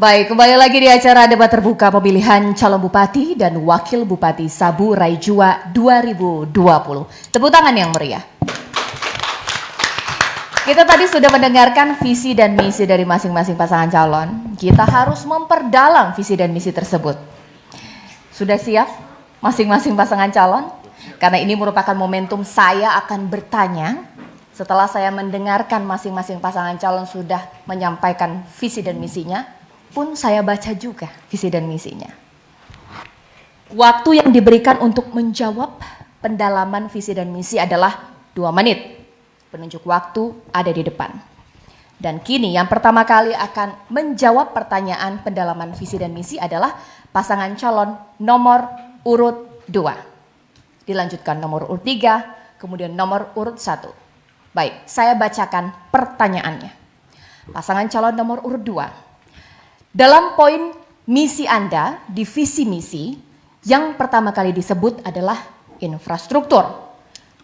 Baik, kembali lagi di acara debat terbuka pemilihan calon bupati dan wakil bupati Saburai Jua 2020. Tepuk tangan yang meriah. Kita tadi sudah mendengarkan visi dan misi dari masing-masing pasangan calon. Kita harus memperdalam visi dan misi tersebut. Sudah siap masing-masing pasangan calon? Karena ini merupakan momentum saya akan bertanya. Setelah saya mendengarkan masing-masing pasangan calon sudah menyampaikan visi dan misinya, pun saya baca juga visi dan misinya. Waktu yang diberikan untuk menjawab pendalaman visi dan misi adalah 2 menit. Penunjuk waktu ada di depan. Dan kini yang pertama kali akan menjawab pertanyaan pendalaman visi dan misi adalah pasangan calon nomor urut 2. Dilanjutkan nomor urut 3, kemudian nomor urut 1. Baik, saya bacakan pertanyaannya. Pasangan calon nomor urut 2. Dalam poin misi Anda di visi misi, yang pertama kali disebut adalah infrastruktur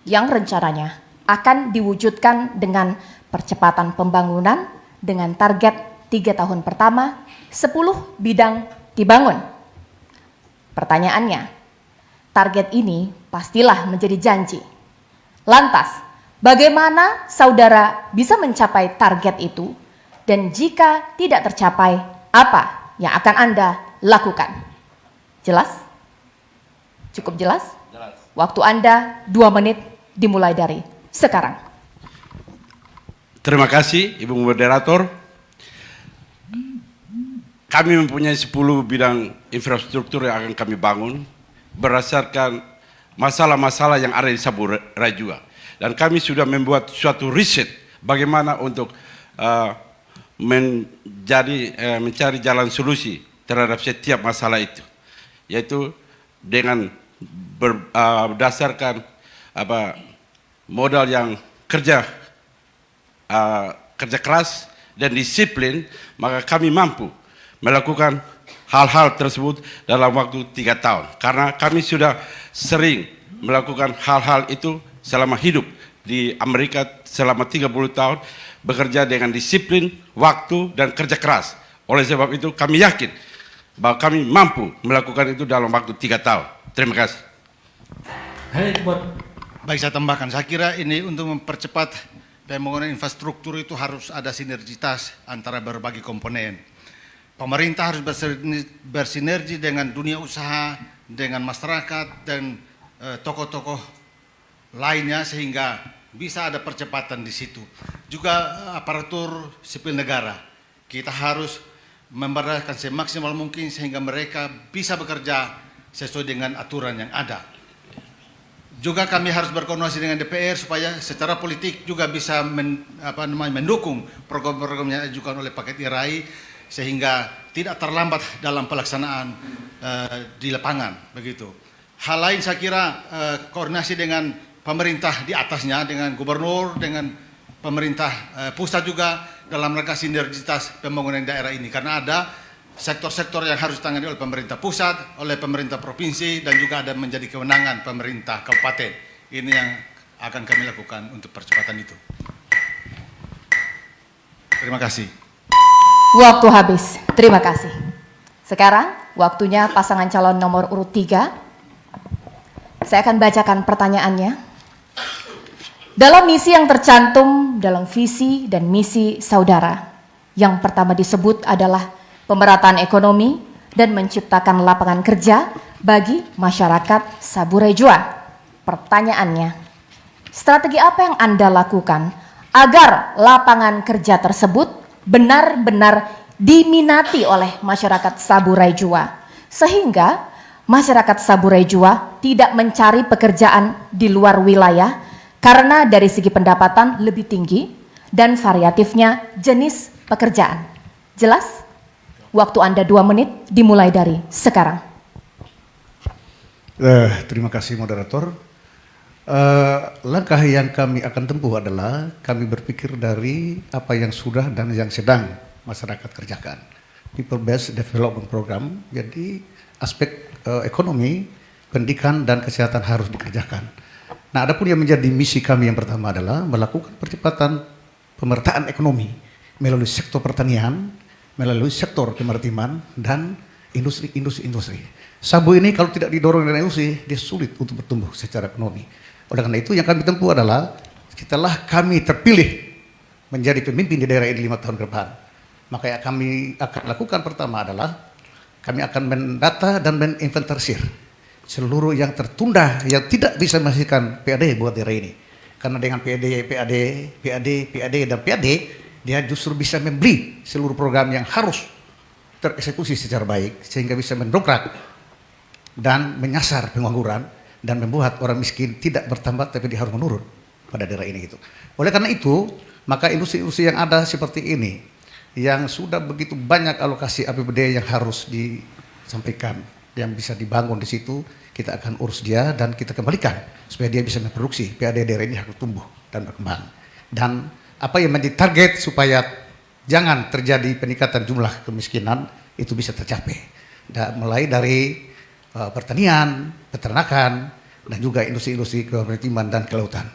yang rencananya akan diwujudkan dengan percepatan pembangunan dengan target 3 tahun pertama 10 bidang dibangun. Pertanyaannya, target ini pastilah menjadi janji. Lantas, bagaimana saudara bisa mencapai target itu? Dan jika tidak tercapai, apa yang akan Anda lakukan? Jelas? Cukup jelas? Jelas. Waktu Anda 2 menit dimulai dari sekarang. Terima kasih Ibu Moderator. Kami mempunyai 10 bidang infrastruktur yang akan kami bangun berdasarkan masalah-masalah yang ada di Saburai Jua. Dan kami sudah membuat suatu riset bagaimana untuk mencari jalan solusi terhadap setiap masalah itu, yaitu dengan berdasarkan modal yang kerja keras dan disiplin, maka kami mampu melakukan hal-hal tersebut dalam waktu 3 tahun. Karena kami sudah sering melakukan hal-hal itu selama hidup di Amerika selama 30 tahun, bekerja dengan disiplin, waktu, dan kerja keras. Oleh sebab itu kami yakin bahwa kami mampu melakukan itu dalam waktu 3 tahun. Terima kasih. Baik, saya tambahkan. Saya kira ini untuk mempercepat pembangunan infrastruktur itu harus ada sinergitas antara berbagai komponen. Pemerintah harus bersinergi dengan dunia usaha, dengan masyarakat, dan tokoh-tokoh lainnya sehingga bisa ada percepatan di situ. Juga aparatur sipil negara, kita harus memberikan semaksimal mungkin sehingga mereka bisa bekerja sesuai dengan aturan yang ada. Juga kami harus berkoordinasi dengan DPR supaya secara politik juga bisa mendukung program-program yang diajukan oleh paket IRAI sehingga tidak terlambat dalam pelaksanaan di lapangan, begitu. Hal lain saya kira koordinasi dengan pemerintah di atasnya, dengan gubernur, dengan pemerintah pusat juga dalam rangka sinergitas pembangunan daerah ini. Karena ada sektor-sektor yang harus ditangani oleh pemerintah pusat, oleh pemerintah provinsi, dan juga ada menjadi kewenangan pemerintah kabupaten. Ini yang akan kami lakukan untuk percepatan itu. Terima kasih. Waktu habis. Terima kasih. Sekarang waktunya pasangan calon nomor urut 3. Saya akan bacakan pertanyaannya. Dalam misi yang tercantum dalam visi dan misi saudara, yang pertama disebut adalah pemerataan ekonomi dan menciptakan lapangan kerja bagi masyarakat Saburai Jua. Pertanyaannya, strategi apa yang Anda lakukan agar lapangan kerja tersebut benar-benar diminati oleh masyarakat Saburai Jua, sehingga masyarakat Saburai Jua tidak mencari pekerjaan di luar wilayah karena dari segi pendapatan lebih tinggi dan variatifnya jenis pekerjaan. Jelas? Waktu Anda 2 menit dimulai dari sekarang. Terima kasih moderator. Langkah yang kami akan tempuh adalah kami berpikir dari apa yang sudah dan yang sedang masyarakat kerjakan. People Based Development Program, jadi aspek ekonomi, pendidikan, dan kesehatan harus dikerjakan. Nah, adapun yang menjadi misi kami yang pertama adalah melakukan percepatan pemerataan ekonomi melalui sektor pertanian, melalui sektor kemaritiman dan industri. Sabu ini kalau tidak didorong dengan industri, dia sulit untuk bertumbuh secara ekonomi. Oleh karena itu yang kami tempuh adalah setelah kami terpilih menjadi pemimpin di daerah ini 5 tahun ke depan, maka yang kami akan lakukan pertama adalah kami akan mendata dan meninventarisir seluruh yang tertunda yang tidak bisa menghasilkan PAD buat daerah ini. Karena dengan PAD dan PAD, dia justru bisa membeli seluruh program yang harus tereksekusi secara baik sehingga bisa mendongkrak dan menyasar pengangguran dan membuat orang miskin tidak bertambah tapi dia harus menurun pada daerah ini gitu. Oleh karena itu, maka industri-industri yang ada seperti ini yang sudah begitu banyak alokasi APBD yang harus disampaikan, yang bisa dibangun di situ, kita akan urus dia dan kita kembalikan supaya dia bisa memproduksi PAD daerah ini harus tumbuh dan berkembang. Dan apa yang menjadi target supaya jangan terjadi peningkatan jumlah kemiskinan itu bisa tercapai. Dan mulai dari pertanian, peternakan, dan juga industri-industri kemaritiman dan kelautan.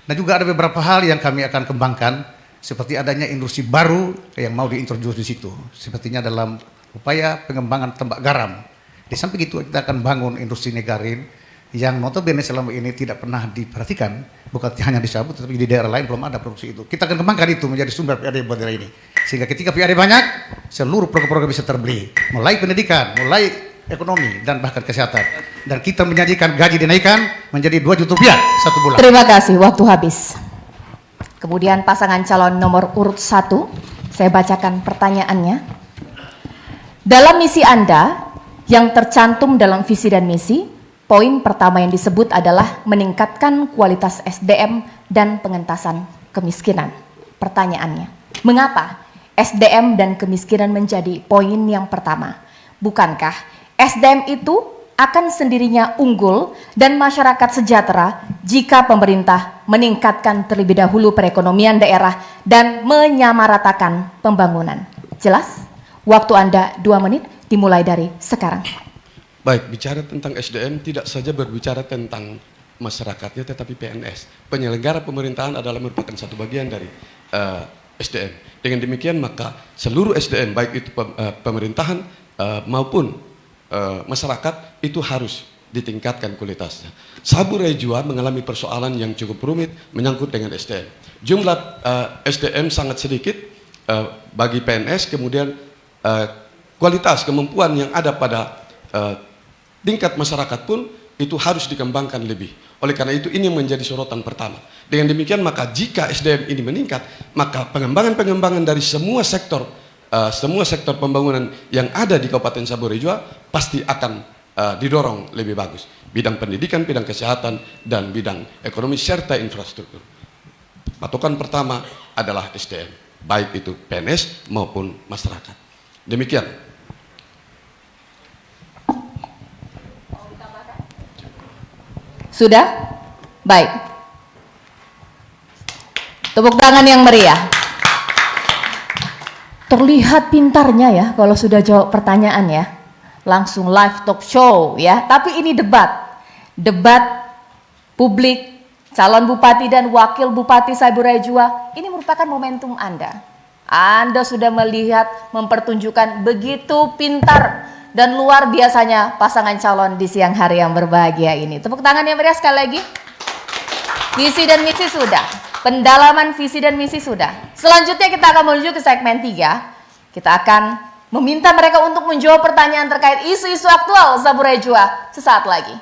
Dan juga ada beberapa hal yang kami akan kembangkan seperti adanya industri baru yang mau diintroduksi di situ. Sepertinya dalam upaya pengembangan tambak garam. Di samping itu kita akan bangun industri negarin yang notabene selama ini tidak pernah diperhatikan, bukan hanya di Sabu tetapi di daerah lain belum ada produksi itu. Kita akan kembangkan itu menjadi sumber PAD buat daerah ini. Sehingga ketika PAD banyak, seluruh program-program bisa terbeli. Mulai pendidikan, mulai ekonomi dan bahkan kesehatan. Dan kita menyajikan gaji dinaikkan menjadi 2 juta rupiah 1 bulan. Terima kasih, waktu habis. Kemudian pasangan calon nomor urut 1, saya bacakan pertanyaannya. Dalam misi Anda yang tercantum dalam visi dan misi, poin pertama yang disebut adalah meningkatkan kualitas SDM dan pengentasan kemiskinan. Pertanyaannya, mengapa SDM dan kemiskinan menjadi poin yang pertama? Bukankah SDM itu akan sendirinya unggul dan masyarakat sejahtera jika pemerintah meningkatkan terlebih dahulu perekonomian daerah dan menyamaratakan pembangunan? Jelas? Waktu Anda 2 menit dimulai dari sekarang. Baik, bicara tentang SDM tidak saja berbicara tentang masyarakatnya tetapi PNS. Penyelenggara pemerintahan adalah merupakan satu bagian dari SDM. Dengan demikian maka seluruh SDM baik itu pemerintahan maupun masyarakat itu harus ditingkatkan kualitasnya. Sabu Rejua mengalami persoalan yang cukup rumit menyangkut dengan SDM. Jumlah SDM sangat sedikit bagi PNS, kemudian kualitas kemampuan yang ada pada tingkat masyarakat pun itu harus dikembangkan lebih. Oleh karena itu ini menjadi sorotan pertama. Dengan demikian maka jika SDM ini meningkat, maka pengembangan-pengembangan dari semua sektor pembangunan yang ada di Kabupaten Sabu Rejua pasti akan didorong lebih bagus. Bidang pendidikan, bidang kesehatan, dan bidang ekonomi serta infrastruktur. Patokan pertama adalah SDM, baik itu PNS maupun masyarakat. Demikian. Sudah? Baik. Tepuk tangan yang meriah. Terlihat pintarnya ya kalau sudah jawab pertanyaan ya. Langsung live talk show ya. Tapi ini debat. Debat publik calon bupati dan wakil bupati Sabu Rejua. Ini merupakan momentum Anda. Anda sudah melihat mempertunjukkan begitu pintar dan luar biasanya pasangan calon di siang hari yang berbahagia ini. Tepuk tangan yang meriah sekali lagi. Visi dan misi sudah. Pendalaman visi dan misi sudah. Selanjutnya kita akan menuju ke segmen 3. Kita akan meminta mereka untuk menjawab pertanyaan terkait isu-isu aktual Sabu Rejua sesaat lagi.